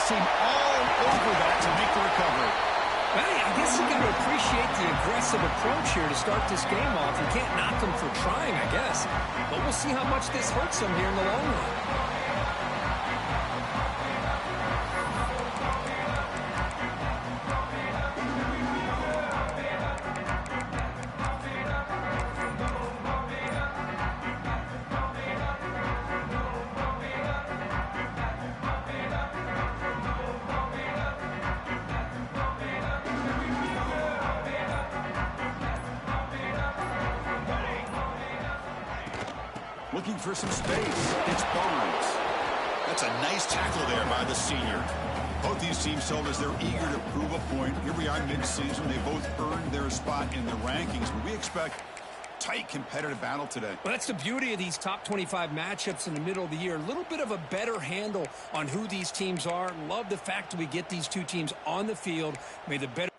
seem all over that to make the recovery. Well, I guess you got to appreciate the aggressive approach here to start this game off. You can't knock him for trying, I guess. But we'll see how much this hurts him here in the long run. Looking for some space. It's Barnes. That's a nice tackle there by the senior. Both these teams told us they're eager to prove a point. Here we are mid-season. They both earned their spot in the rankings, but we expect tight competitive battle today. Well, that's the beauty of these top 25 matchups in the middle of the year. A little bit of a better handle on who these teams are. Love the fact that we get these two teams on the field. May the better...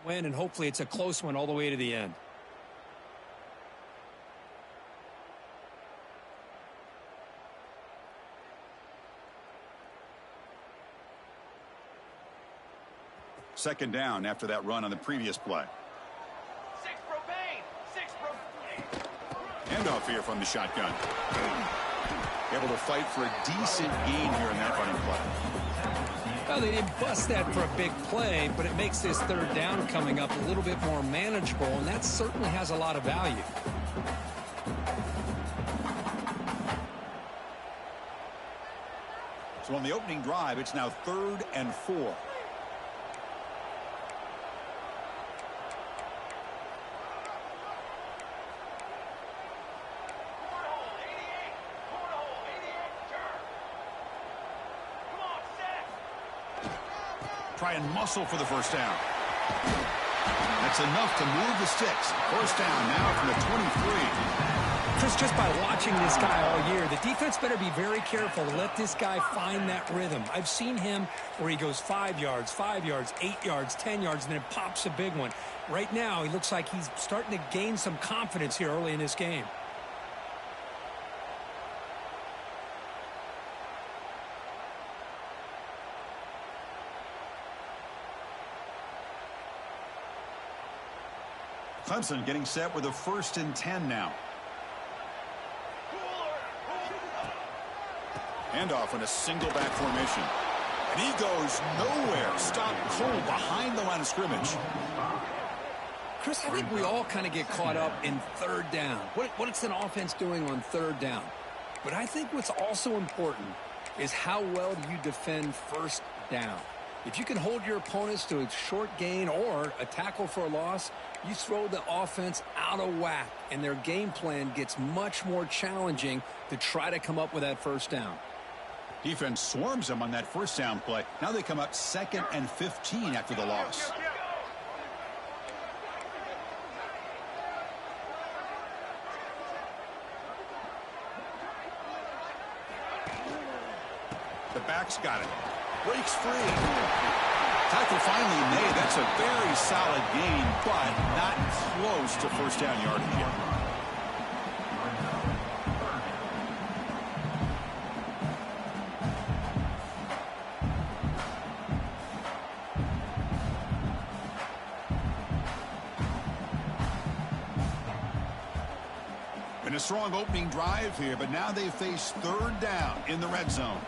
win, and hopefully it's a close one all the way to the end. Second down after that run on the previous play. Handoff here from the shotgun. Able to fight for a decent gain here in that running play. Well, they didn't bust that for a big play, but it makes this third down coming up a little bit more manageable, and that certainly has a lot of value. So on the opening drive, it's now 3rd and 4. Try and muscle for the first down. That's enough to move the sticks. First down now from the 23. Chris, just by watching this guy all year, the defense better be very careful to let this guy find that rhythm. I've seen him where he goes 5 yards, 8 yards, 10 yards, and then it pops a big one. Right now, he looks like he's starting to gain some confidence here early in this game. Clemson getting set with a 1st and 10 now. Handoff in a single back formation. And he goes nowhere. Stopped cold behind the line of scrimmage. Chris, I think we all kind of get caught up in third down. What's an offense doing on third down? But I think what's also important is how well do you defend first down. If you can hold your opponents to a short gain or a tackle for a loss, you throw the offense out of whack, and their game plan gets much more challenging to try to come up with that first down. Defense swarms them on that first down play. Now they come up 2nd and 15 after the loss. The back's got it. Breaks free. Tackle finally made. That's a very solid gain, but not close to first down yardage yet. Been a strong opening drive here, but now they face third down in the red zone.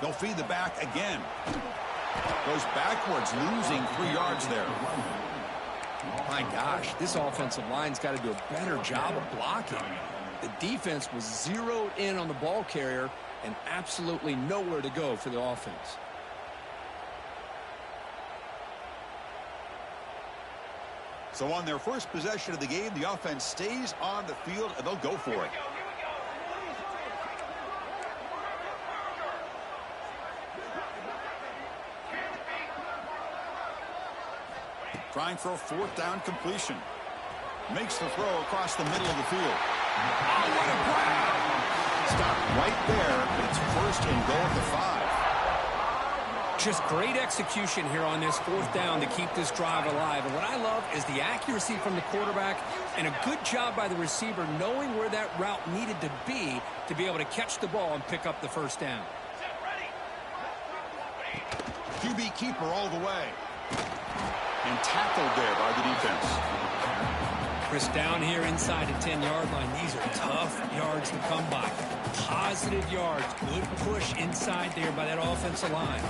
They'll feed the back again. Goes backwards, losing 3 yards there. My gosh, this offensive line's got to do a better job of blocking. The defense was zeroed in on the ball carrier and absolutely nowhere to go for the offense. So on their first possession of the game, the offense stays on the field, and they'll go for it. Trying for a 4th down completion. Makes the throw across the middle of the field. Oh, what a grab! Stop right there. It's 1st and goal at the 5. Just great execution here on this 4th down to keep this drive alive. And what I love is the accuracy from the quarterback and a good job by the receiver knowing where that route needed to be able to catch the ball and pick up the 1st down. QB keeper all the way. And tackled there by the defense. Chris, down here inside the 10-yard line, these are tough yards to come by. Positive yards, good push inside there by that offensive line.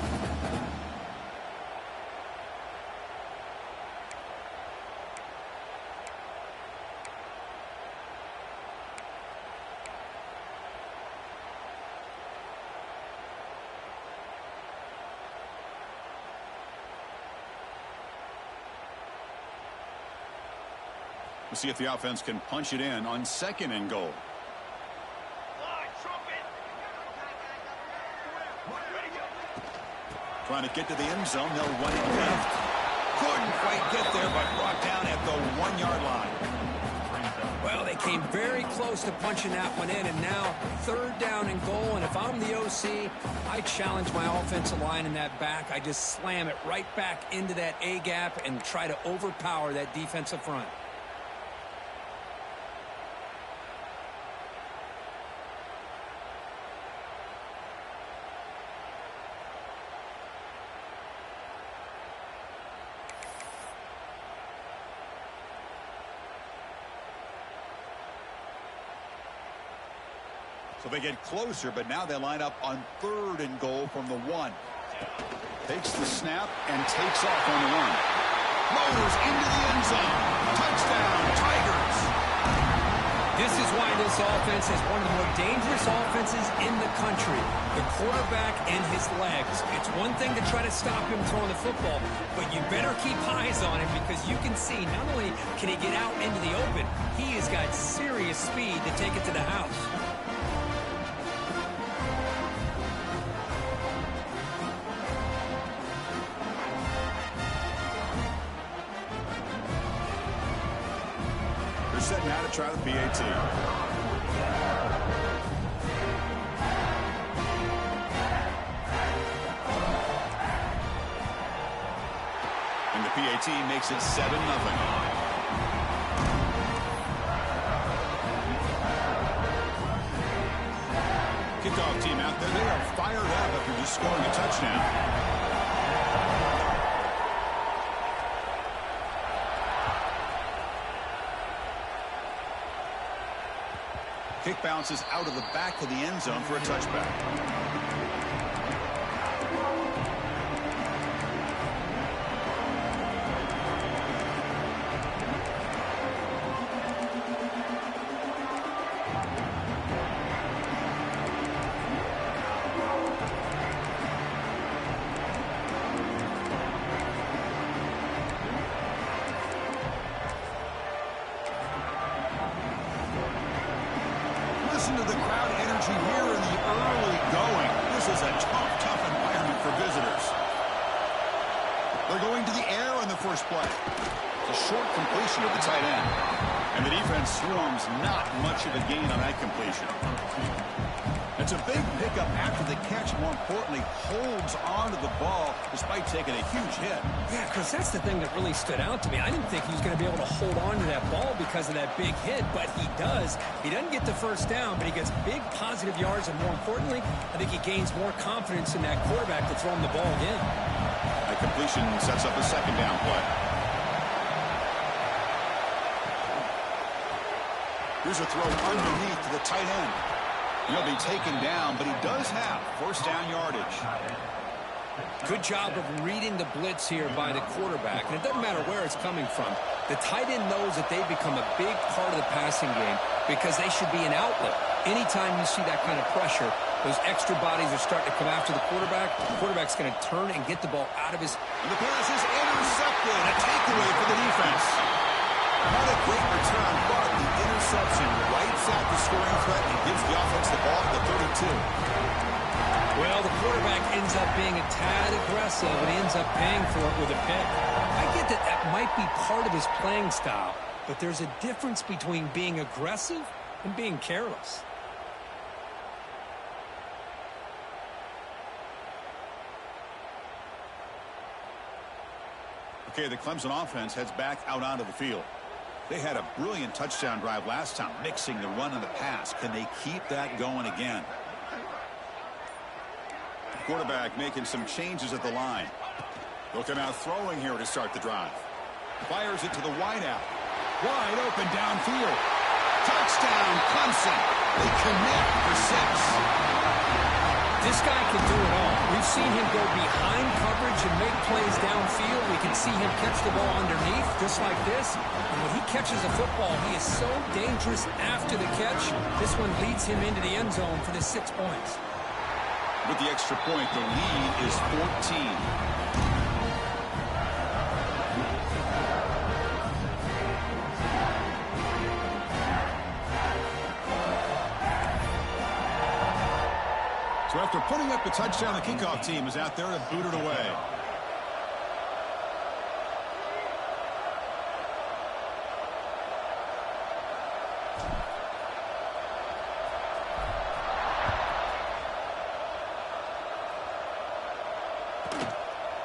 We'll see if the offense can punch it in on 2nd and goal. Trying to get to the end zone. They'll run it left. Couldn't quite get there, but brought down at the 1-yard line. Well, they came very close to punching that one in, and now 3rd down and goal. And if I'm the OC, I challenge my offensive line in that back. I just slam it right back into that A-gap and try to overpower that defensive front. So they get closer, but now they line up on 3rd and goal from the 1. Takes the snap and takes off on the run. Motors into the end zone. Touchdown, Tigers. This is why this offense is one of the more dangerous offenses in the country. The quarterback and his legs. It's one thing to try to stop him throwing the football, but you better keep eyes on him because you can see not only can he get out into the open, he has got serious speed to take it to the house. Setting out to try the PAT. And the PAT makes it 7-0. Kickoff team out there. They are fired up after just scoring a touchdown. Kick bounces out of the back of the end zone for a touchback. Listen to the crowd energy here in the early going. This is a tough environment for visitors. They're going to the air on the first play. It's a short completion of the tight end. And the defense swarms not much of a gain on that completion. It's a big pickup after the catch. More importantly, holds on to the ball despite taking a huge hit. Yeah, Chris, that's the thing that really stood out to me. I didn't think he was going to be able to hold on to that ball because of that big hit, but he does. He doesn't get the 1st down, but he gets big positive yards, and more importantly, I think he gains more confidence in that quarterback to throw him the ball again. That completion sets up a 2nd down play. Here's a throw underneath to the tight end. He'll be taken down, but he does have first down yardage. Good job of reading the blitz here by the quarterback. And it doesn't matter where it's coming from. The tight end knows that they've become a big part of the passing game because they should be an outlet. Anytime you see that kind of pressure, those extra bodies are starting to come after the quarterback's going to turn and get the ball out of his... And the pass is intercepted. A takeaway for the defense. Not a great return, but the interception wipes out the scoring threat and gives the offense the ball at the 32. Well, the quarterback ends up being a tad aggressive and he ends up paying for it with a pick. I get that that might be part of his playing style, but there's a difference between being aggressive and being careless. Okay, the Clemson offense heads back out onto the field. They had a brilliant touchdown drive last time, mixing the run and the pass. Can they keep that going again? Quarterback making some changes at the line. They'll come out throwing here to start the drive. Fires it to the wideout. Wide open downfield. Touchdown, Clemson. They connect for 6. This guy can do it all. We've seen him go behind coverage and make plays downfield. We can see him catch the ball underneath, just like this. And when he catches a football, he is so dangerous after the catch. This one leads him into the end zone for the 6 points. With the extra point, the lead is 14. So after putting up the touchdown, the kickoff team is out there to boot it away.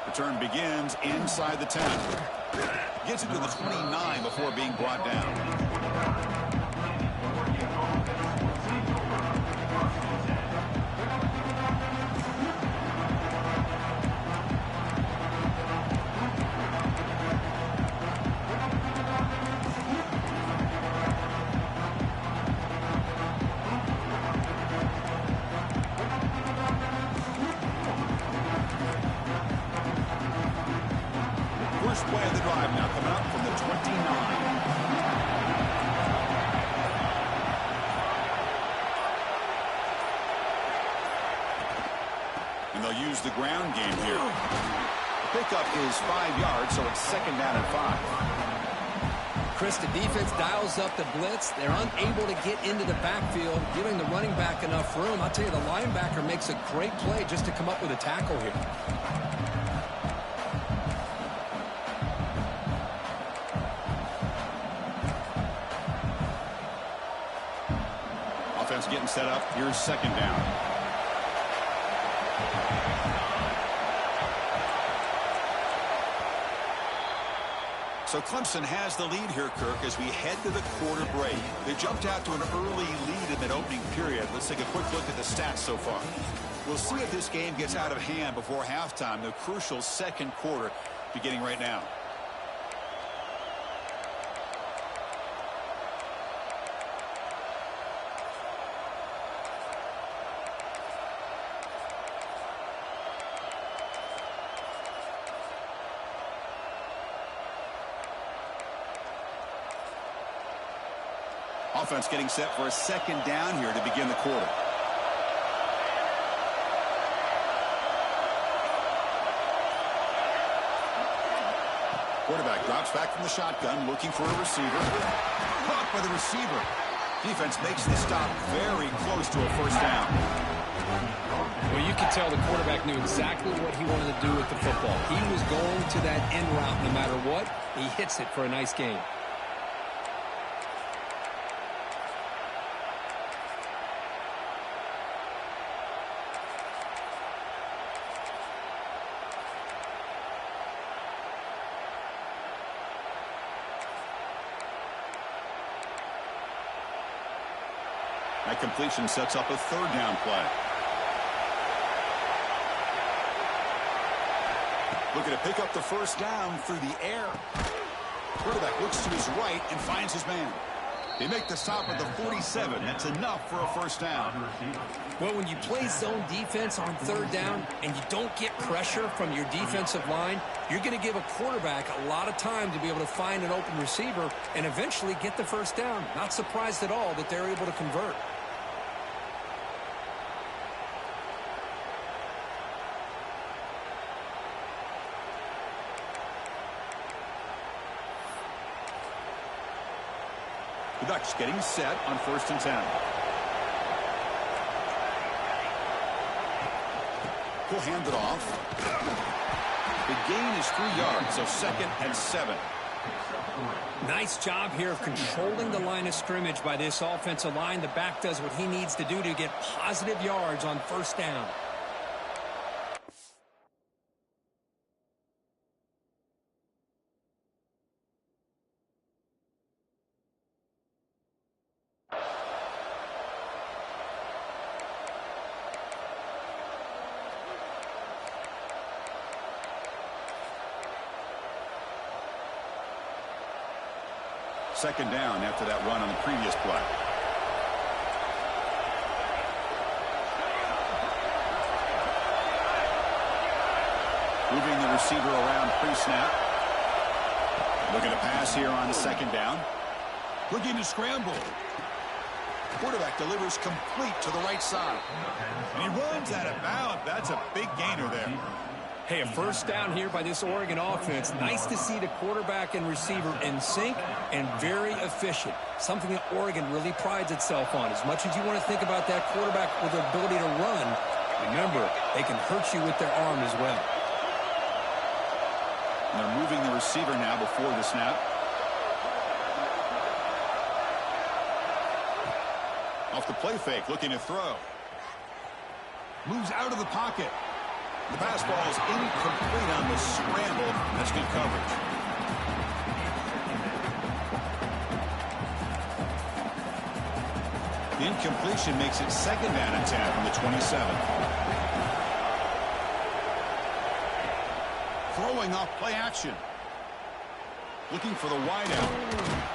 Return begins inside the 10. Gets it to the 29 before being brought down. First play of the drive now coming up from the 29. And they'll use the ground game here. The pickup is 5 yards, so it's second down and 5. Chris, the defense dials up the blitz. They're unable to get into the backfield, giving the running back enough room. I'll tell you, the linebacker makes a great play just to come up with a tackle here. Offense getting set up. Here's second down. So Clemson has the lead here, Kirk, as we head to the quarter break. They jumped out to an early lead in that opening period. Let's take a quick look at the stats so far. We'll see if this game gets out of hand before halftime, the crucial second quarter beginning right now. Offense getting set for a second down here to begin the quarter. Quarterback drops back from the shotgun, looking for a receiver. Caught by the receiver. Defense makes the stop very close to a first down. Well, you can tell the quarterback knew exactly what he wanted to do with the football. He was going to that end route no matter what. He hits it for a nice gain. That completion sets up a third down play. Looking to pick up the first down through the air. Quarterback looks to his right and finds his man. They make the stop at the 47. That's enough for a first down. Well, when you play zone defense on third down and you don't get pressure from your defensive line, you're going to give a quarterback a lot of time to be able to find an open receiver and eventually get the first down. Not surprised at all that they're able to convert. The Ducks getting set on 1st and 10. He'll hand it off. The gain is 3 yards, so 2nd and 7. Nice job here of controlling the line of scrimmage by this offensive line. The back does what he needs to do to get positive yards on 1st down. Second down after that run on the previous play. Moving the receiver around pre-snap. Looking to pass here on 2nd down. Looking to scramble. Quarterback delivers complete to the right side. And he runs out of bounds. That's a big gainer there. Hey, a first down here by this Oregon offense. Nice to see the quarterback and receiver in sync and very efficient. Something that Oregon really prides itself on. As much as you want to think about that quarterback with the ability to run, remember, they can hurt you with their arm as well. And they're moving the receiver now before the snap. Off the play fake, looking to throw. Moves out of the pocket. The pass ball is incomplete on the scramble. That's good coverage. The incompletion makes it 2nd down and 10 from the 27. Throwing off play action. Looking for the wideout.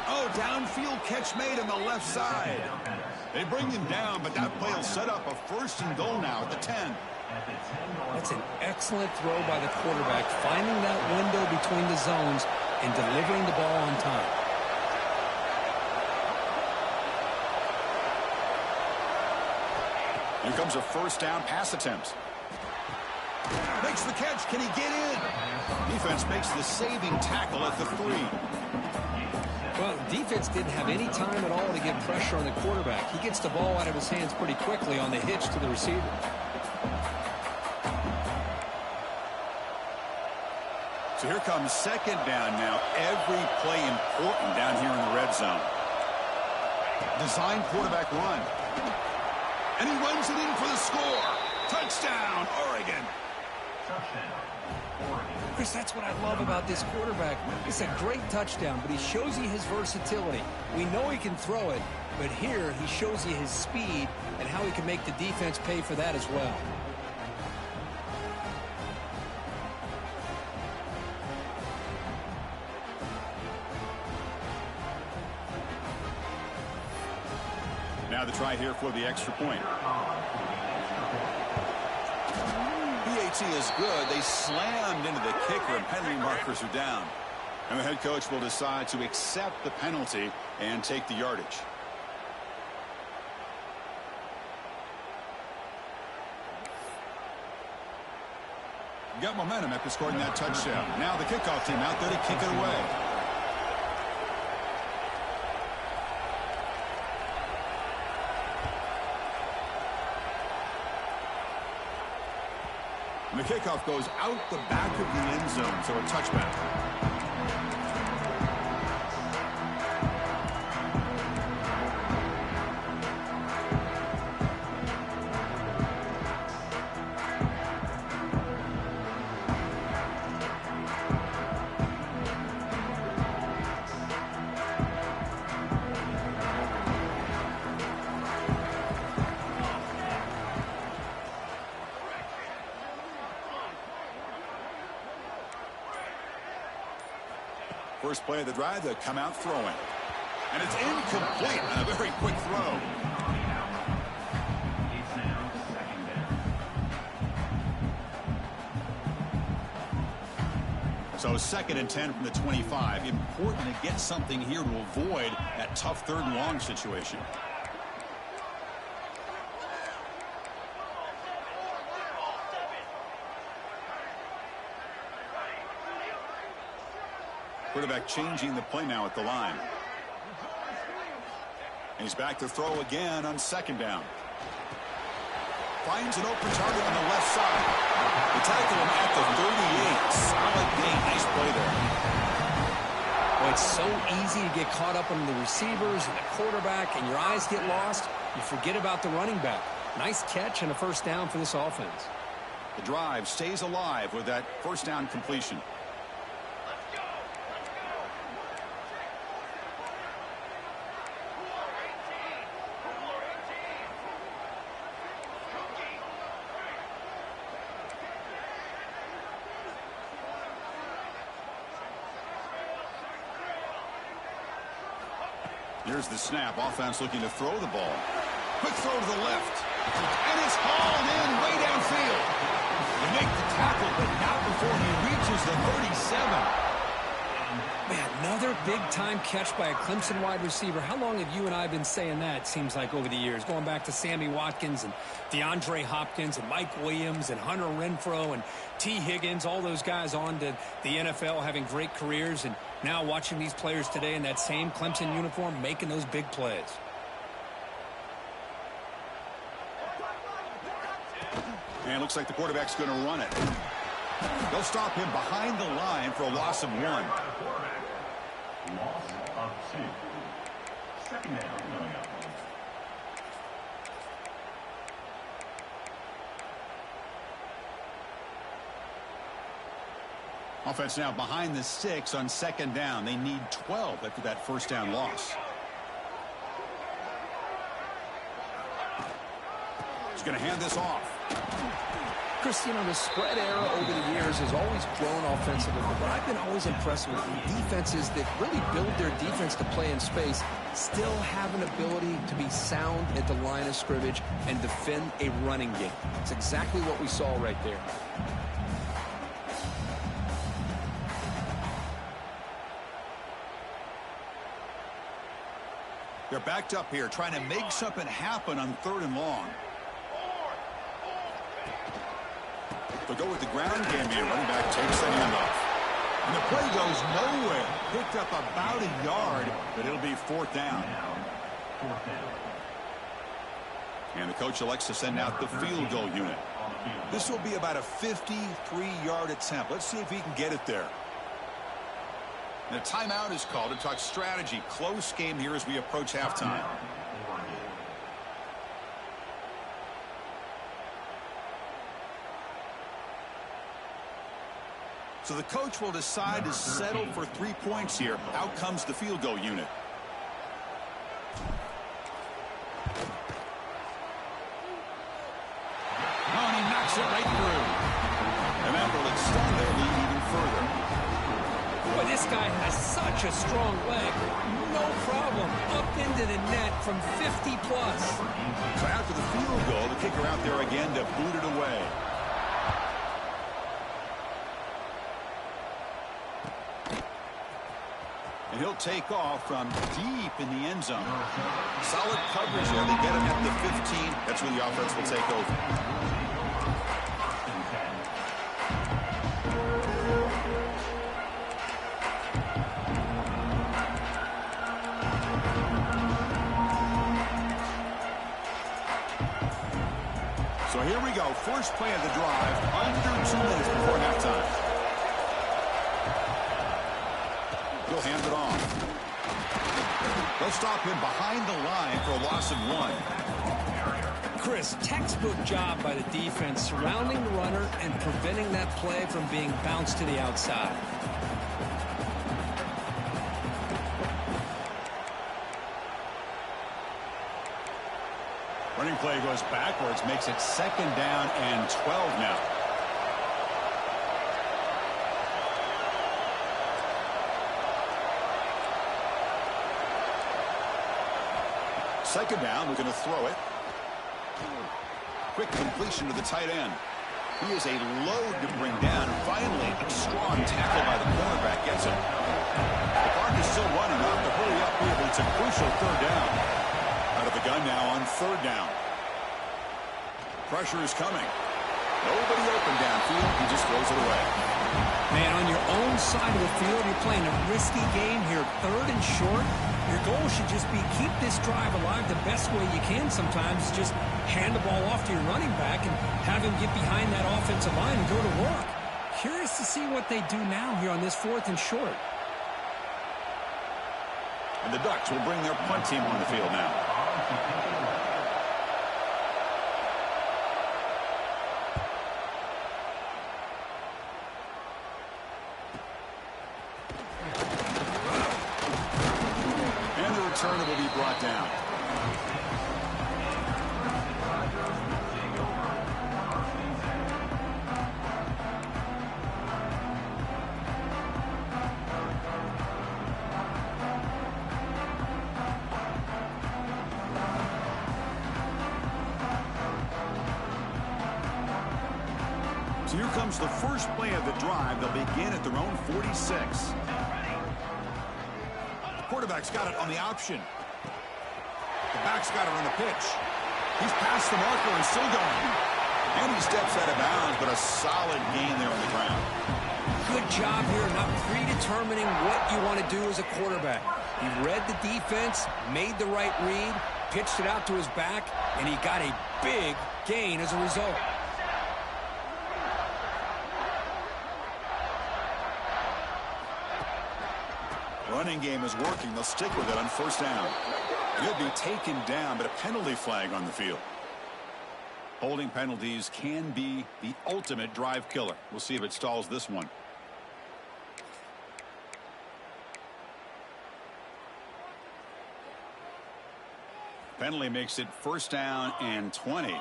Oh, downfield catch made on the left side. They bring him down, but that play will set up a 1st and goal now at the 10. That's an excellent throw by the quarterback, finding that window between the zones and delivering the ball on time. Here comes a 1st down pass attempt. Makes the catch. Can he get in? Defense makes the saving tackle at the 3. Well, defense didn't have any time at all to get pressure on the quarterback. He gets the ball out of his hands pretty quickly on the hitch to the receiver. So here comes 2nd down now. Every play important down here in the red zone. Design quarterback run. And he runs it in for the score. Touchdown, Oregon. Chris, that's what I love about this quarterback. It's a great touchdown, but he shows you his versatility. We know he can throw it, but here he shows you his speed and how he can make the defense pay for that as well. Now the try here for the extra point. PAT is good. They slammed into the kicker, and penalty markers are down. And the head coach will decide to accept the penalty and take the yardage. Got momentum after scoring that touchdown. Now the kickoff team out there to kick it away. And the kickoff goes out the back of the end zone, so a touchback. First play of the drive, they'll come out throwing. And it's incomplete on a very quick throw. So 2nd and 10 from the 25. Important to get something here to avoid that tough 3rd and long situation. Quarterback changing the play now at the line. He's back to throw again on 2nd down. Finds an open target on the left side. They tackle him at the 38. Solid gain. Nice play there. Well, it's so easy to get caught up on the receivers and the quarterback, and your eyes get lost. You forget about the running back. Nice catch and a 1st down for this offense. The drive stays alive with that 1st down completion. Here's the snap. Offense looking to throw the ball. Quick throw to the left. And it's hauled in way downfield. They make the tackle, but not before he reaches the 37. Man, another big-time catch by a Clemson wide receiver. How long have you and I been saying that, seems like, over the years? Going back to Sammy Watkins and DeAndre Hopkins and Mike Williams and Hunter Renfrow and T. Higgins, all those guys on to the NFL having great careers, and now watching these players today in that same Clemson uniform making those big plays. And it looks like the quarterback's going to run it. They'll stop him behind the line for a loss of 1. Loss of 2. 2nd down coming up. Offense now behind the 6 on 2nd down. They need 12 after that 1st down loss. He's going to hand this off. Chris, you know, the spread era over the years has always grown offensively, but I've been always impressed with defenses that really build their defense to play in space, still have an ability to be sound at the line of scrimmage and defend a running game. It's exactly what we saw right there. They're backed up here, trying to make something happen on 3rd and long. They'll go with the ground game here. Running back takes the handoff. And the play goes nowhere. Picked up about a yard, but it'll be 4th down. And the coach elects to send out the field goal unit. This will be about a 53-yard attempt. Let's see if he can get it there. And a timeout is called to talk strategy. Close game here as we approach halftime. So the coach will decide to settle for 3 points here. Out comes the field goal unit. Oh, and he knocks it right through. And that will extend their lead even further. Boy, this guy has such a strong leg. No problem. Up into the net from 50-plus. So after the field goal, the kicker out there again to boot it away. And he'll take off from deep in the end zone. Solid coverage there. They get him at the 15. That's where the offense will take over. So here we go. First play of the drive. Under 2 minutes before halftime. He'll hand it off. They'll stop him behind the line for a loss of 1. Chris, textbook job by the defense surrounding the runner and preventing that play from being bounced to the outside. Running play goes backwards, makes it 2nd down and 12 now. Second down, we're going to throw it. Quick completion to the tight end. He is a load to bring down. Finally, a strong tackle by the cornerback gets him. The clock is still running. They'll have to hurry up here, but it's a crucial third down. Out of the gun now on third down. Pressure is coming. Nobody open downfield. He just throws it away. Man, on your own side of the field, you're playing a risky game here. Third and short. Your goal should just be keep this drive alive the best way you can sometimes. Just hand the ball off to your running back and have him get behind that offensive line and go to work. Curious to see what they do now here on this fourth and short. And the Ducks will bring their punt team on the field now. Return will be brought down. So here comes the first play of the drive. They'll begin at their own 46. Quarterback's got it on the option. The back's got it on the pitch. He's past the marker and still going. And he steps out of bounds, but a solid gain there on the ground. Good job here, not predetermining what you want to do as a quarterback. He read the defense, made the right read, pitched it out to his back, and he got a big gain as a result. Running game is working. They'll stick with it on first down. He'll be taken down, but a penalty flag on the field. Holding penalties can be the ultimate drive killer. We'll see if it stalls this one. Penalty makes it first down and 20.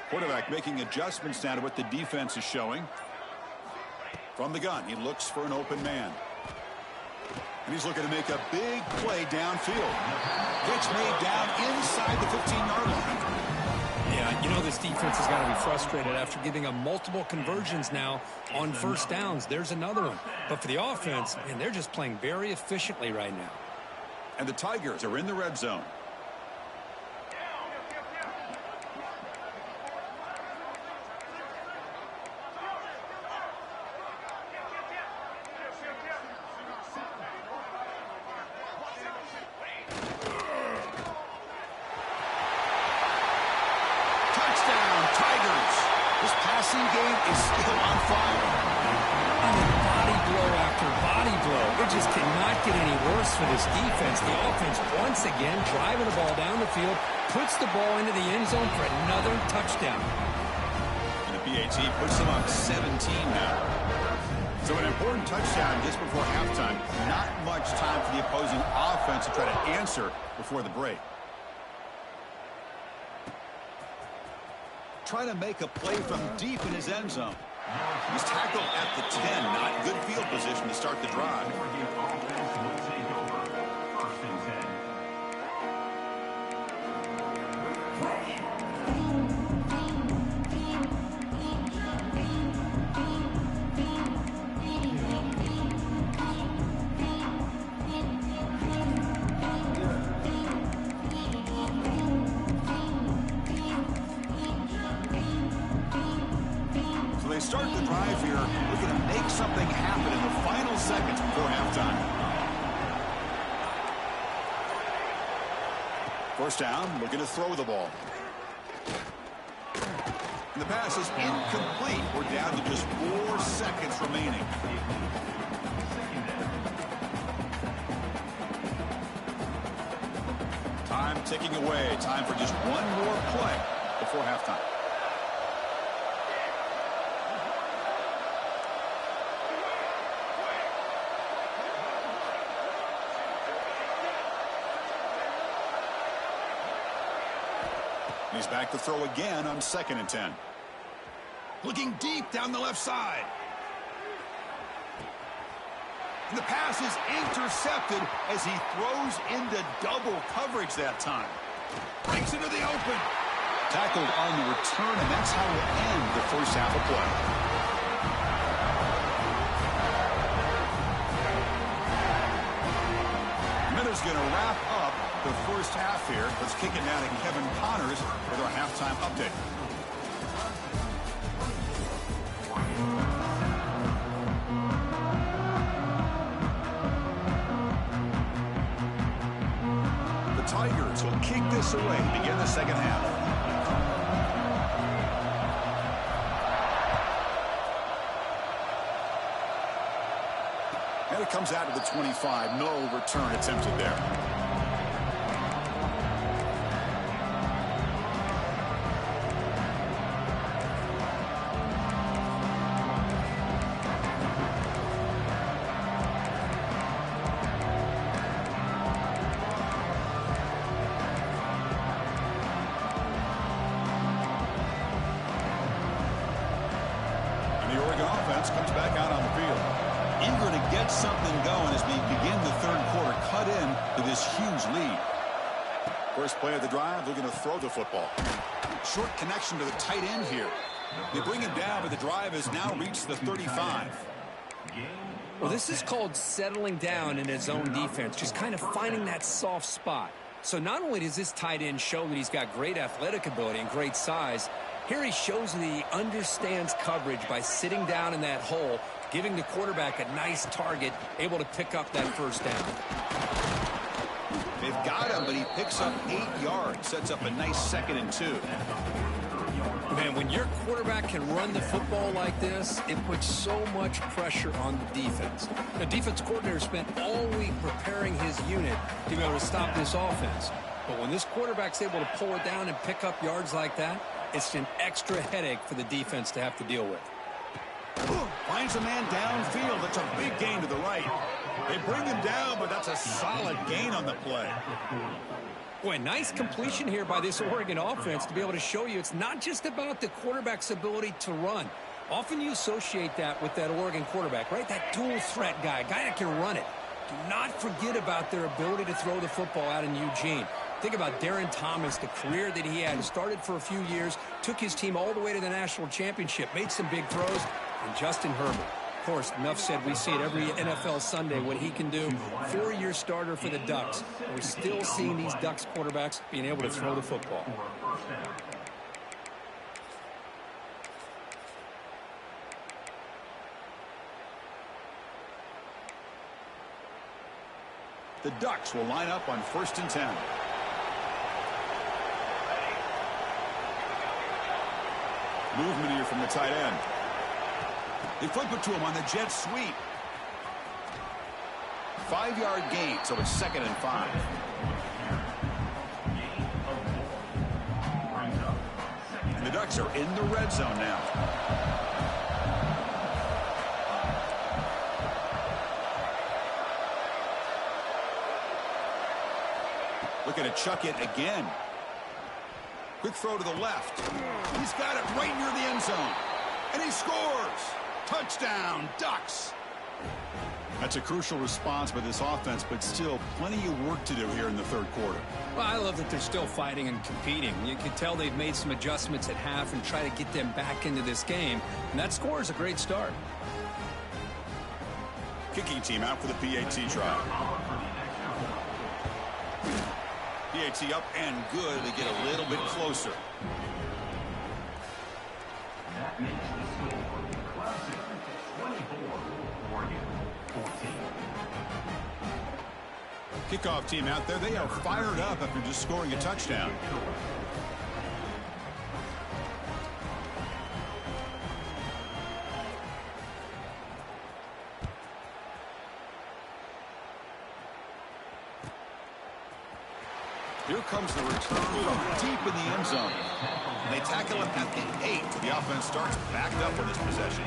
Quarterback making adjustments now to what the defense is showing. From the gun, he looks for an open man. And he's looking to make a big play downfield. Pitch made down inside the 15-yard line. Yeah, you know this defense has got to be frustrated after giving up multiple conversions now on first downs. There's another one. But for the offense, man, they're just playing very efficiently right now. And the Tigers are in the red zone. Game is still on fire. I mean, body blow after body blow. It just cannot get any worse for this defense. The offense, once again, driving the ball down the field, puts the ball into the end zone for another touchdown. And the PAT puts them up 17 now. So an important touchdown just before halftime. Not much time for the opposing offense to try to answer before the break. Trying to make a play from deep in his end zone. He's tackled at the 10. Not good field position to start the drive. Start the drive here, looking to make something happen in the final seconds before halftime. First down, looking to throw the ball. And the pass is incomplete. We're down to just 4 seconds remaining. Time ticking away. Time for just one more play before halftime. He's back to throw again on 2nd and 10. Looking deep down the left side. And the pass is intercepted as he throws into double coverage that time. Breaks into the open. Tackled on the return, and that's how we'll end the first half of play. Miller's going to wrap up the first half here. Let's kick it now to Kevin Connors with our halftime update. The Tigers will kick this away to begin the second half. And it comes out to the 25. No return attempted there. Comes back out on the field. Eager to get something going as we begin the third quarter. Cut in to this huge lead. First play of the drive, looking to throw the football. Short connection to the tight end here. They bring him down, but the drive has now reached the 35. Well, this is called settling down in his own defense, just kind of finding that soft spot. So not only does this tight end show that he's got great athletic ability and great size, here he shows that he understands coverage by sitting down in that hole, giving the quarterback a nice target, able to pick up that first down. They've got him, but he picks up 8 yards, sets up a nice 2nd and 2. Man, when your quarterback can run the football like this, it puts so much pressure on the defense. The defense coordinator spent all week preparing his unit to be able to stop this offense. But when this quarterback's able to pull it down and pick up yards like that, it's an extra headache for the defense to have to deal with. Finds a man downfield. That's a big gain to the right. They bring him down, but that's a solid gain on the play. Boy, nice completion here by this Oregon offense to be able to show you it's not just about the quarterback's ability to run. Often you associate that with that Oregon quarterback, right? That dual threat guy that can run it. Do not forget about their ability to throw the football out in Eugene. Think about Darren Thomas, the career that he had. Started for a few years, took his team all the way to the national championship, made some big throws, and Justin Herbert. Of course, enough said, we see it every NFL Sunday what he can do. 4-year starter for the Ducks. We're still seeing these Ducks quarterbacks being able to throw the football. The Ducks will line up on 1st and 10. Movement here from the tight end. They flip it to him on the jet sweep. 5-yard gain, so it's 2nd and 5. And the Ducks are in the red zone now. Looking to chuck it again. Quick throw to the left. He's got it right near the end zone. And he scores. Touchdown, Ducks. That's a crucial response by this offense, but still plenty of work to do here in the third quarter. Well, I love that they're still fighting and competing. You can tell they've made some adjustments at half and try to get them back into this game. And that score is a great start. Kicking team out for the PAT try. PAT up and good. They get a little bit closer. That makes the score Classic 24, Oregon 14. Kickoff team out there. They are fired up after just scoring a touchdown. Here comes the return from deep in the end zone. And they tackle him at the 8. The offense starts backed up on this possession.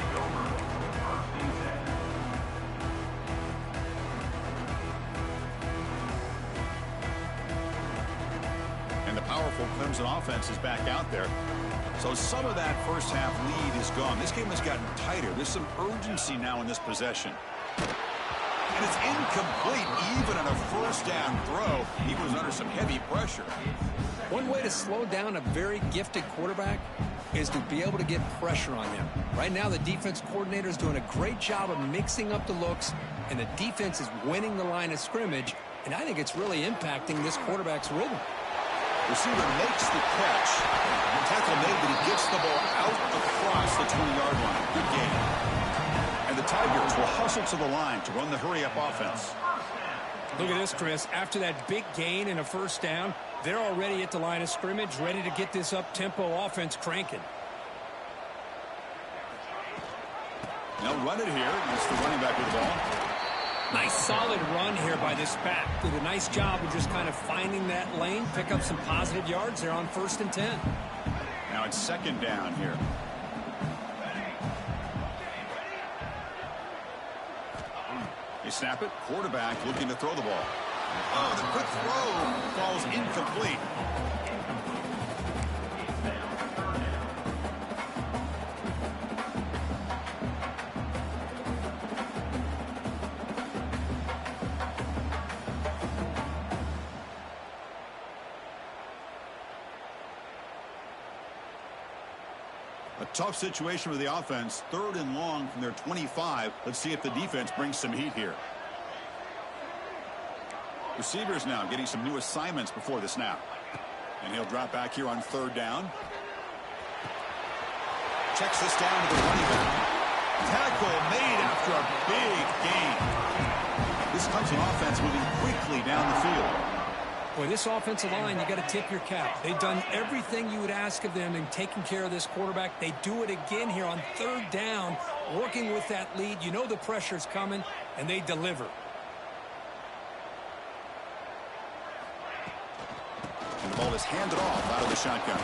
And the powerful Clemson offense is back out there. So some of that first half lead is gone. This game has gotten tighter. There's some urgency now in this possession. And it's incomplete. Even on a first down throw, he was under some heavy pressure. One way to slow down a very gifted quarterback is to be able to get pressure on him. Right now, the defense coordinator is doing a great job of mixing up the looks, and the defense is winning the line of scrimmage, and I think it's really impacting this quarterback's rhythm. Receiver makes the catch. Tackle made, but he gets the ball out across the 20-yard line. Good game. And the Tigers will hustle to the line to run the hurry-up offense. Look at this, Chris. After that big gain and a first down, they're already at the line of scrimmage, ready to get this up-tempo offense cranking. They'll run it here. It's the running back with the ball. Nice solid run here by this back. Did a nice job of just kind of finding that lane, pick up some positive yards there on 1st and 10. Now it's 2nd down here. They snap it. Quarterback looking to throw the ball. Oh, the quick throw falls incomplete. A tough situation for the offense. 3rd and long from their 25. Let's see if the defense brings some heat here. Receivers now getting some new assignments before the snap. And he'll drop back here on 3rd down. Checks this down to the running back. Tackle made after a big gain. This comes an offense moving quickly down the field. Boy, this offensive line, you got to tip your cap. They've done everything you would ask of them in taking care of this quarterback. They do it again here on 3rd down, working with that lead. You know the pressure's coming, and they deliver. And the ball is handed off out of the shotgun.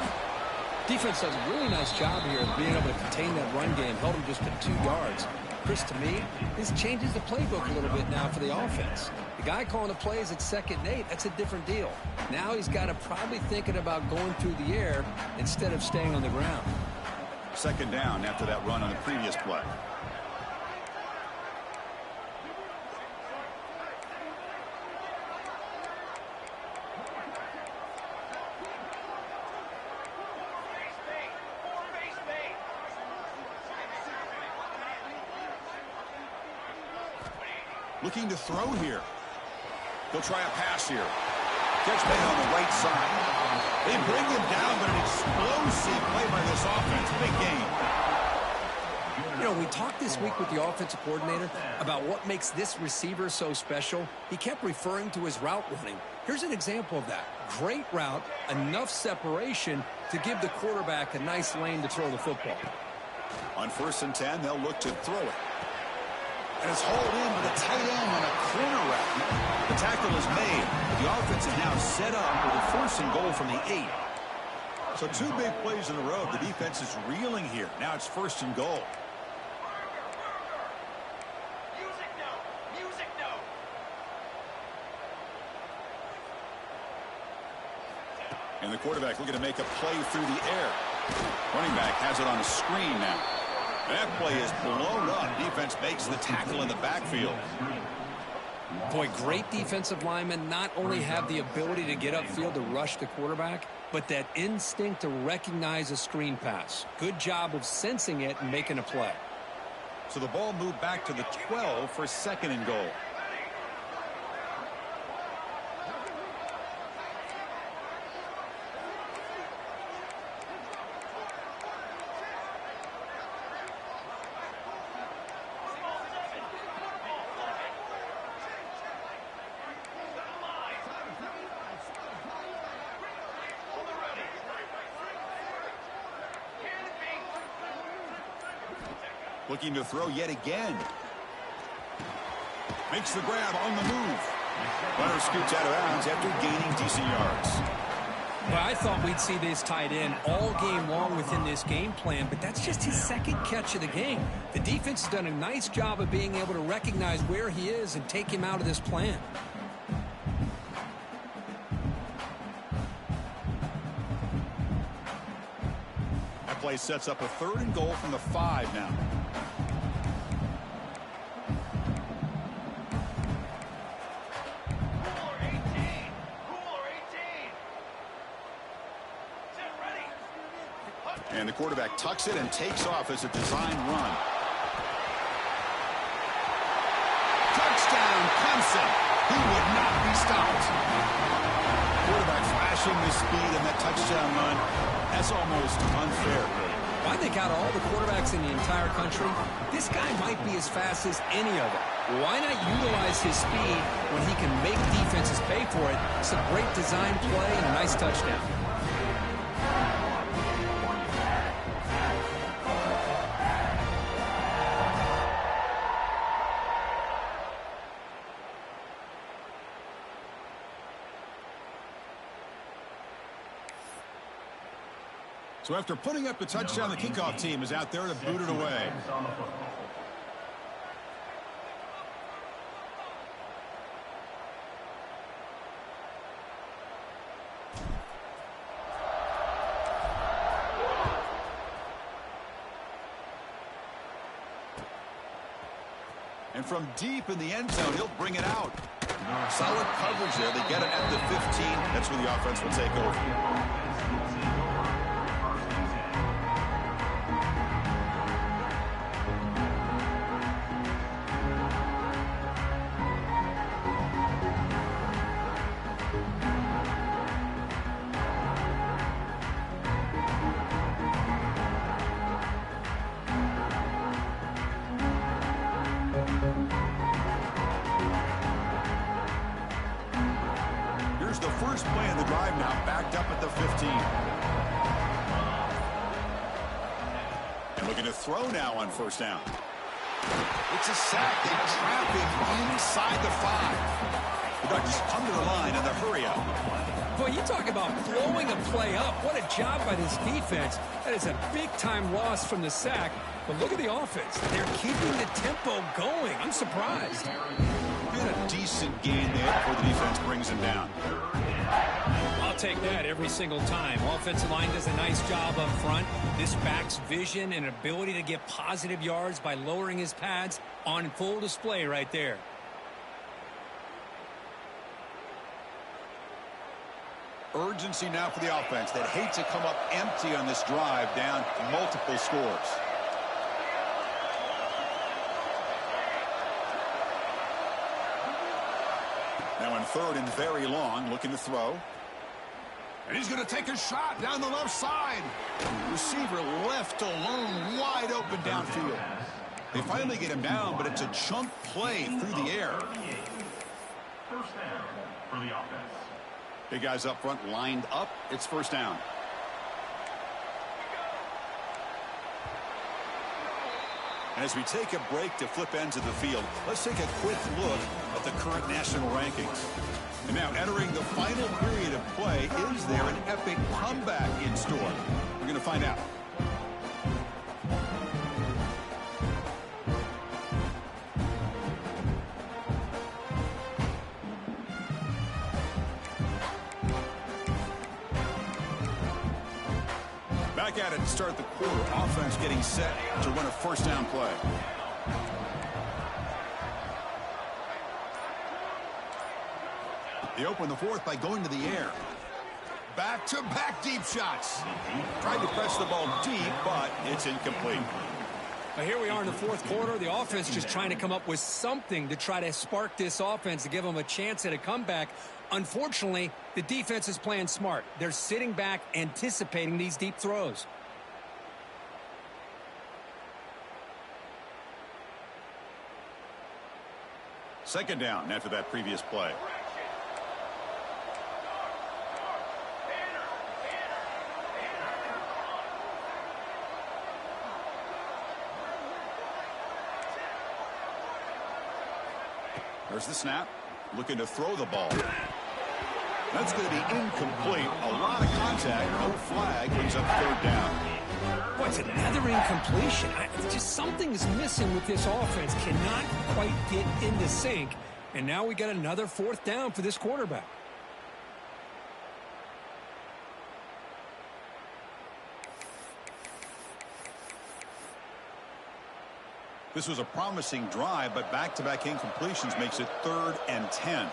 Defense does a really nice job here of being able to contain that run game, held him just to 2 yards. Chris, to me, this changes the playbook a little bit now for the offense. The guy calling the plays at 2nd and 8, that's a different deal. Now he's got to probably thinking about going through the air instead of staying on the ground. 2nd down after that run on the previous play. Looking to throw here. He'll try a pass here. Catch made on the right side. They bring him down, but an explosive play by this offense. Big game. You know, we talked this week with the offensive coordinator about what makes this receiver so special. He kept referring to his route running. Here's an example of that. Great route, enough separation to give the quarterback a nice lane to throw the football. On 1st and 10, they'll look to throw it. And it's hauled in with a tight end on a corner route. The tackle is made. The offense is now set up with a 1st and goal from the 8. So 2 big plays in a row. The defense is reeling here. Now it's 1st and goal. And the quarterback looking to make a play through the air. Running back has it on a screen now. That play is blown up. Defense makes the tackle in the backfield. Boy, great defensive linemen not only have the ability to get upfield to rush the quarterback, but that instinct to recognize a screen pass. Good job of sensing it and making a play. So the ball moved back to the 12 for 2nd and goal. Looking to throw yet again. Makes the grab on the move. Runner scoots out of bounds after gaining decent yards. Well, I thought we'd see this tight end all game long within this game plan, but that's just his 2nd catch of the game. The defense has done a nice job of being able to recognize where he is and take him out of this plan. That play sets up a 3rd and goal from the 5 now. And the quarterback tucks it and takes off as a design run. Touchdown, Clemson. He would not be stopped. Quarterback flashing the speed in that touchdown run. That's almost unfair. I think out of all the quarterbacks in the entire country, this guy might be as fast as any of them. Why not utilize his speed when he can make defenses pay for it? It's a great design play and a nice touchdown. So after putting up the touchdown, the kickoff team is out there to boot it away. And from deep in the end zone, he'll bring it out. Solid coverage there. They get it at the 15. That's where the offense will take over. The first play of the drive now backed up at the 15. And looking to throw now on first down. It's a sack. They trap him inside the 5. The Ducks come to the line in the hurry up. Boy, you talk about blowing a play up. What a job by this defense. That is a big-time loss from the sack. But look at the offense. They're keeping the tempo going. I'm surprised. A decent gain there before the defense brings him down. I'll take that every single time. Offensive line does a nice job up front. This back's vision and ability to get positive yards by lowering his pads on full display right there. Urgency now for the offense. They'd hate to come up empty on this drive, down multiple scores. Now in third and very long, looking to throw. And he's going to take a shot down the left side. Receiver left alone, wide open downfield. They finally get him down, but it's a chunk play through the air. First down for the offense. Big guys up front lined up. It's first down. As we take a break to flip ends of the field, let's take a quick look at the current national rankings. And now entering the final period of play, is there an epic comeback in store? We're going to find out. Back at it to start the quarter. Offense getting set to run a first down play. They open the fourth by going to the air. Back-to-back deep shots. Tried to press the ball deep, but it's incomplete. Well, here we are in the fourth quarter. The offense just trying to come up with something to try to spark this offense to give them a chance at a comeback. Unfortunately, the defense is playing smart. They're sitting back, anticipating these deep throws. Second down after that previous play. There's the snap. Looking to throw the ball. That's going to be incomplete. A lot of contact. No flag. Brings up third down. What's another incompletion? Just something's missing with this offense. Cannot quite get into sync. And now we got another fourth down for this quarterback. This was a promising drive, but back-to-back incompletions makes it 3rd and 10.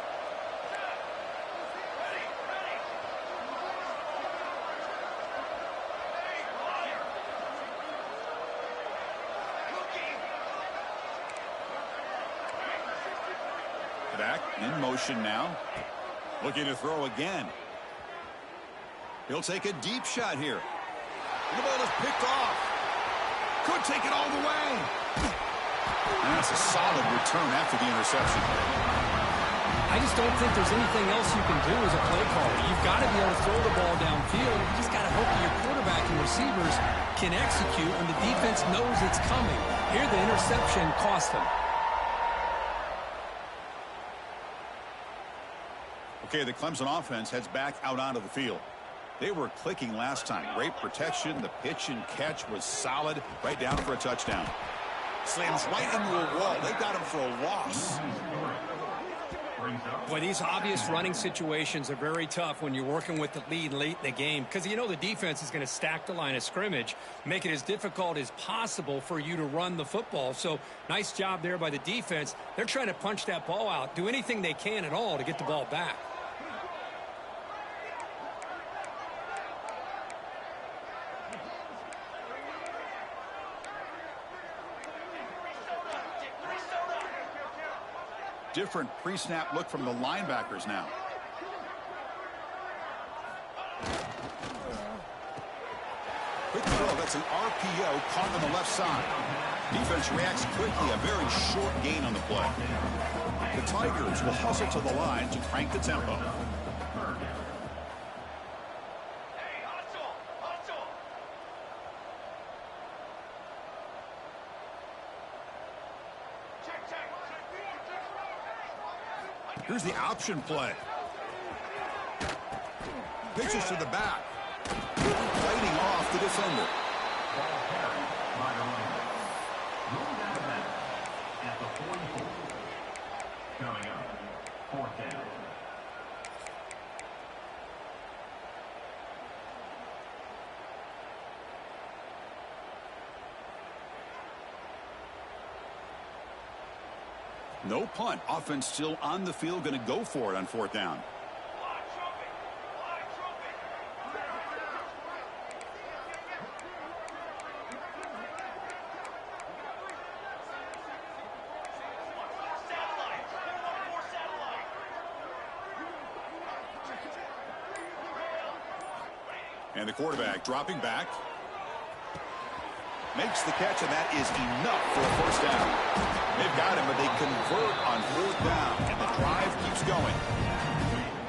back in motion now. Looking to throw again. He'll take a deep shot here. The ball is picked off. Could take it all the way. And that's a solid return after the interception. I just don't think there's anything else you can do as a play caller. You've got to be able to throw the ball downfield. You just got to hope that your quarterback and receivers can execute when the defense knows it's coming. Here, the interception cost them. Okay, the Clemson offense heads back out onto the field. They were clicking last time. Great protection. The pitch and catch was solid. Right down for a touchdown. Slams right into a wall. They got him for a loss. Boy, these obvious running situations are very tough when you're working with the lead late in the game, because you know the defense is going to stack the line of scrimmage, make it as difficult as possible for you to run the football. So nice job there by the defense. They're trying to punch that ball out, do anything they can at all to get the ball back. Different pre-snap look from the linebackers now. Quick throw. That's an RPO caught on the left side. Defense reacts quickly. A very short gain on the play. The Tigers will hustle to the line to crank the tempo. Here's the option play. Pitches to the back. Fighting off the defender. At the 44. Coming up, 4th down. No punt. Offense still on the field, going to go for it on 4th down. And the quarterback dropping back. Makes the catch, and that is enough for a 1st down. They've got him, but they convert on 4th down, and the drive keeps going.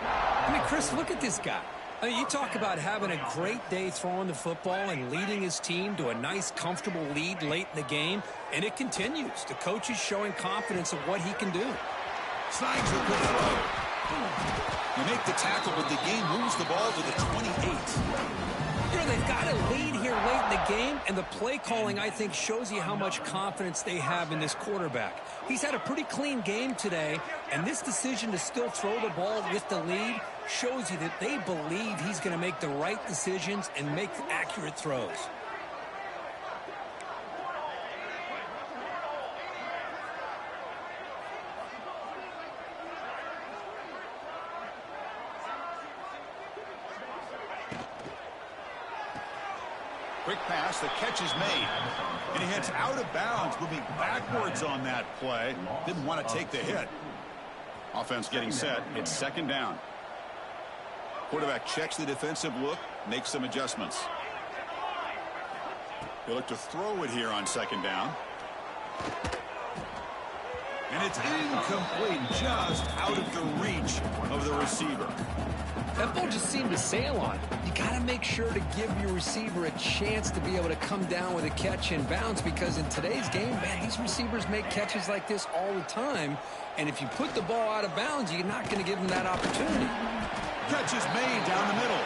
I mean, Chris, look at this guy. I mean, you talk about having a great day throwing the football and leading his team to a nice, comfortable lead late in the game, and it continues. The coach is showing confidence of what he can do. Snags a good throw. You make the tackle, but the game moves the ball to the 28. You know, they've got a lead here late in the game, and the play calling, I think, shows you how much confidence they have in this quarterback. He's had a pretty clean game today, and this decision to still throw the ball with the lead shows you that they believe he's going to make the right decisions and make accurate throws. Quick pass, the catch is made. And he heads out of bounds, moving backwards on that play. Didn't want to take the hit. Offense getting set. It's 2nd down. Quarterback checks the defensive look, makes some adjustments. He'll look to throw it here on 2nd down. And it's incomplete, just out of the reach of the receiver. That ball just seemed to sail on it. You got to make sure to give your receiver a chance to be able to come down with a catch and bounce, because in today's game, man, these receivers make catches like this all the time. And if you put the ball out of bounds, you're not going to give them that opportunity. Catch is made down the middle.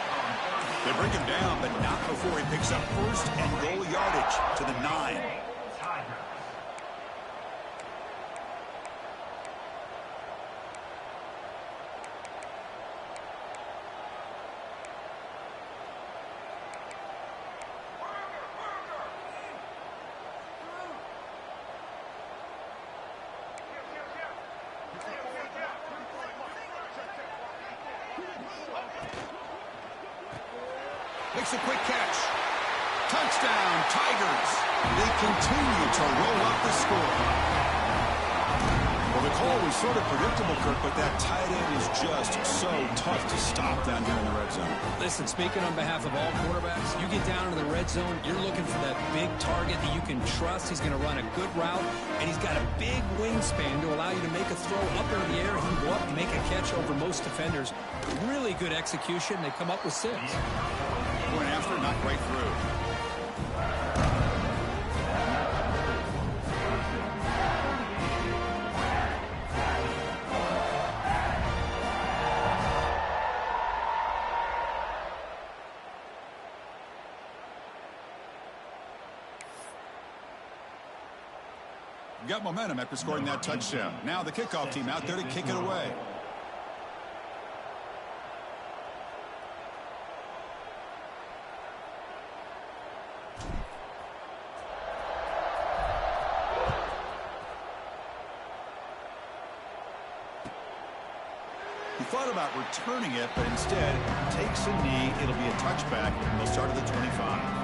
They bring him down, but not before he picks up 1st and goal yardage to the 9. Makes a quick catch. Touchdown, Tigers. They continue to roll up the score. Well, the call was was sort of predictable, Kirk, but that tight end is just so tough to stop down here in the red zone. Listen, speaking on behalf of all quarterbacks, you get down into the red zone, you're looking for that big target that you can trust. He's going to run a good route, and he's got a big wingspan to allow you to make a throw up into the air. He can go up and make a catch over most defenders. Really good execution. They come up with 6. Going after, not right through. Got momentum after scoring that touchdown. Now the kickoff team out there to kick it away. He thought about returning it, but instead takes a knee. It'll be a touchback, and they'll start at the 25.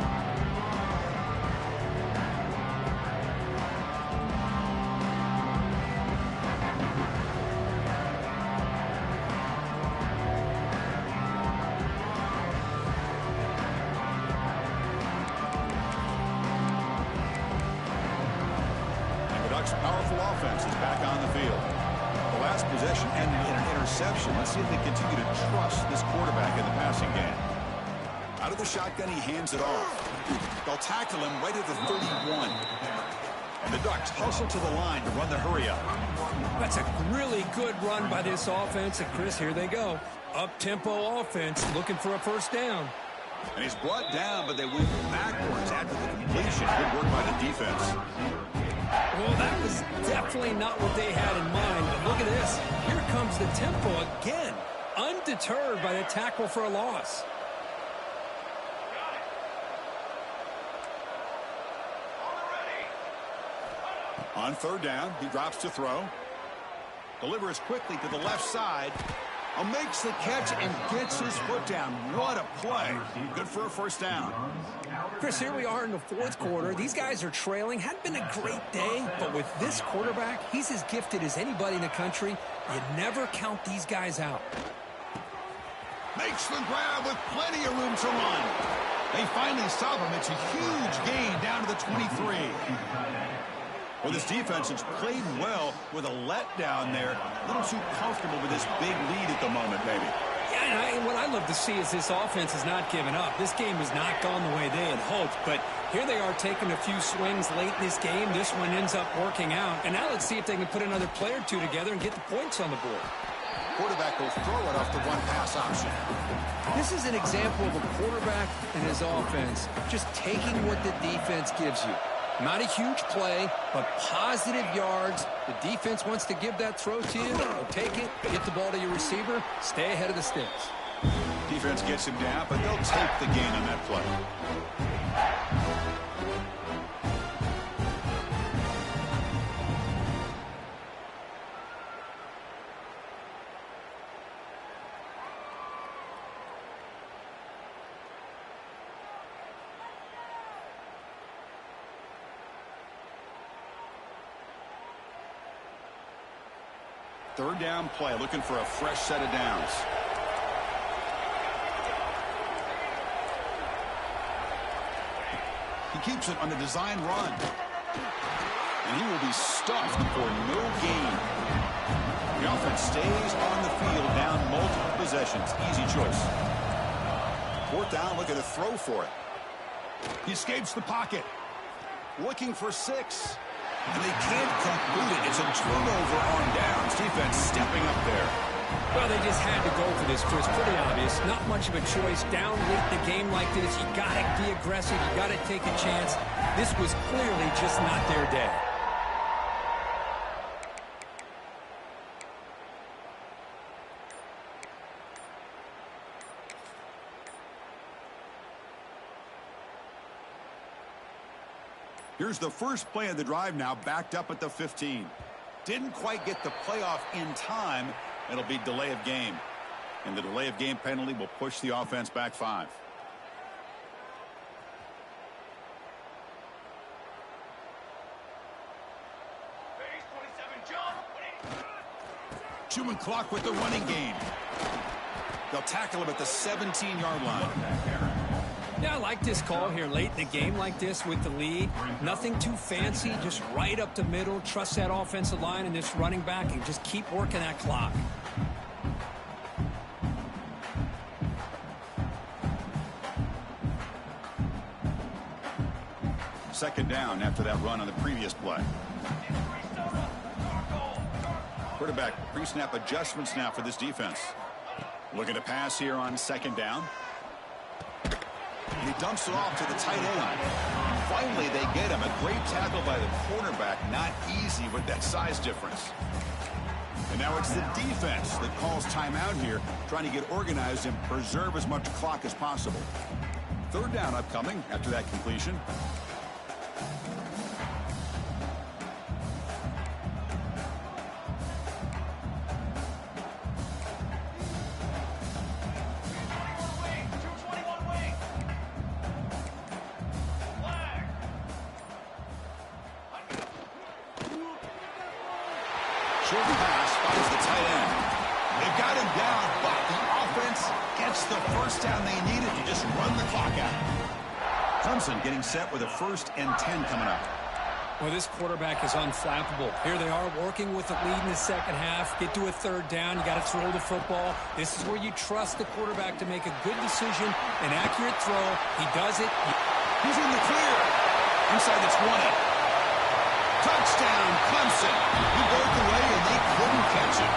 Powerful offense is back on the field. The last possession ended in an interception. Let's see if they continue to trust this quarterback in the passing game. Out of the shotgun, he hands it off. They'll tackle him right at the 31. And the Ducks hustle to the line to run the hurry up. That's a really good run by this offense. And, Chris, here they go. Up-tempo offense looking for a first down. And he's brought down, but they went backwards after the completion. Good work by the defense. Well, that was definitely not what they had in mind. But look at this. Here comes the tempo again. Undeterred by the tackle for a loss. On third down, he drops to throw. Delivers quickly to the left side. Makes the catch and gets his foot down. What a play. Good for a first down. Chris, here we are in the fourth quarter. These guys are trailing. Hadn't been a great day, but with this quarterback, he's as gifted as anybody in the country. You never count these guys out. Makes the grab with plenty of room to run. They finally stop him. It's a huge gain down to the 23. Well, this defense has played well with a letdown there. A little too comfortable with this big lead at the moment, maybe. Yeah, and what I love to see is this offense has not given up. This game has not gone the way they had hoped, but here they are taking a few swings late in this game. This one ends up working out, and now let's see if they can put another play or two together and get the points on the board. Quarterback will throw it off the one pass option. This is an example of a quarterback and his offense just taking what the defense gives you. Not a huge play, but positive yards. The defense wants to give that throw to you. They'll take it, get the ball to your receiver, stay ahead of the sticks. Defense gets him down, but they'll take the gain on that play. Third down play, looking for a fresh set of downs. He keeps it on the design run. And he will be stuffed for no gain. The offense stays on the field down multiple possessions. Easy choice. Fourth down, looking to throw for it. He escapes the pocket. Looking for 6. And they can't complete it. It's a turnover on downs. Defense stepping up there. Well, they just had to go for this, Chris. Pretty obvious. Not much of a choice. Down late in the game like this, you got to be aggressive. You got to take a chance. This was clearly just not their day. Here's the first play of the drive now, backed up at the 15. Didn't quite get the playoff in time. It'll be delay of game. And the delay of game penalty will push the offense back 5. Chewing clock with the running game. They'll tackle him at the 17-yard line. Yeah, I like this call here late in the game like this with the lead. Nothing too fancy, just right up the middle. Trust that offensive line and this running back and just keep working that clock. Second down after that run on the previous play. Quarterback pre-snap adjustments now for this defense. Looking to pass here on second down. He dumps it off to the tight end. Finally, they get him. A great tackle by the cornerback. Not easy with that size difference. And now it's the defense that calls timeout here, trying to get organized and preserve as much clock as possible. Third down upcoming after that completion. Short pass finds the tight end. They've got him down, but the offense gets the first down they needed to just run the clock out. Clemson getting set with a 1st and 10 coming up. Well, this quarterback is unflappable. Here they are working with the lead in the second half. Get to a third down. You got to throw the football. This is where you trust the quarterback to make a good decision, an accurate throw. He does it. He's in the clear. Inside the 20. Touchdown, Clemson. He broke away and they couldn't catch it.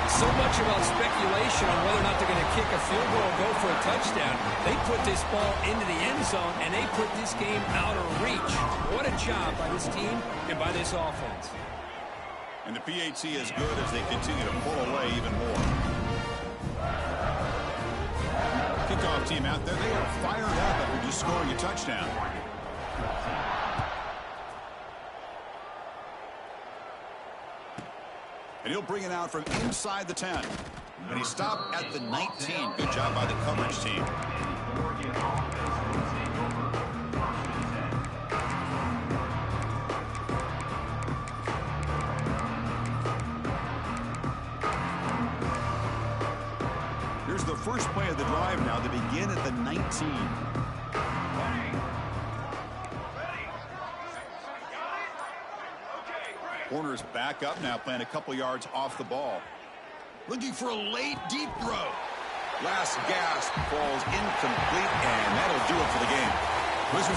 So much about speculation on whether or not they're going to kick a field goal or go for a touchdown. They put this ball into the end zone, and they put this game out of reach. What a job by this team and by this offense. And the PAT is good as they continue to pull away even more. Kickoff team out there. They are fired up after just scoring a touchdown. And he'll bring it out from inside the 10. And he stopped at the 19. Good job by the coverage team. Here's the first play of the drive now. They begin at the 19. Corner's back up now, playing a couple yards off the ball. Looking for a late, deep throw. Last gasp falls incomplete, and that'll do it for the game. Wizards